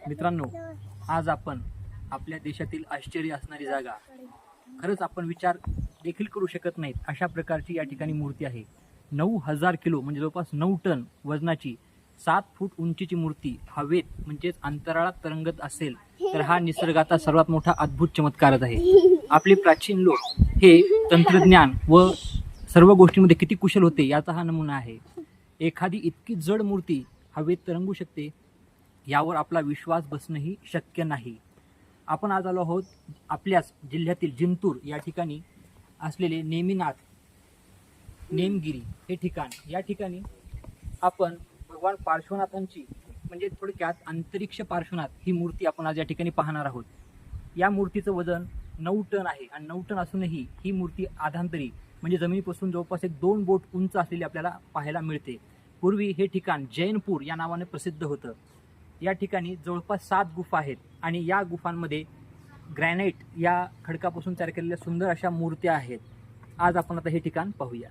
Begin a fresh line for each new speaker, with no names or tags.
मित्रांनो, आज आपण आपल्या देशातील आश्चर्य असणारी जागा, खरंच आपण विचार देखील करू शकत नाहीत अशा प्रकारची या ठिकाणी मूर्ती आहे. 9,000 किलो म्हणजे जवळपास 9 टन वजनाची 7 फूट उंचीची मूर्ती हवेत म्हणजेच अंतराळात तरंगत असेल तर हा निसर्गाचा सर्वात मोठा अद्भुत चमत्कारच आहे. आपले प्राचीन लोक हे तंत्रज्ञान व सर्व गोष्टींमध्ये किती कुशल होते याचा हा नमुना आहे. एखादी इतकी जड मूर्ती हवेत तरंगू शकते यावर आपला विश्वास बसणंही शक्य नाही. आपण आज आलो आहोत आपल्याच जिल्ह्यातील जिंतूर या ठिकाणी असलेले नेमिनाथ नेमगिरी हे ठिकाण. या ठिकाणी आपण भगवान पार्श्वनाथांची म्हणजे थोडक्यात अंतरिक्ष पार्श्वनाथ ही मूर्ती आपण आज या ठिकाणी पाहणार आहोत. या मूर्तीचं वजन 9 टन आहे आणि 9 टन असूनही ही मूर्ती आधांतरी म्हणजे जमिनीपासून जवळपास 2 बोट उंच असलेली आपल्याला पाहायला मिळते. पूर्वी हे ठिकाण जैनपूर या नावाने प्रसिद्ध होतं. या ठिकाणी जवळपास 7 गुफा आहेत आणि या गुफांमध्ये ग्रॅनाइट या खडकापासून तयार केलेल्या सुंदर अशा मूर्त्या आहेत. आज आपण आता हे ठिकाण पाहूया.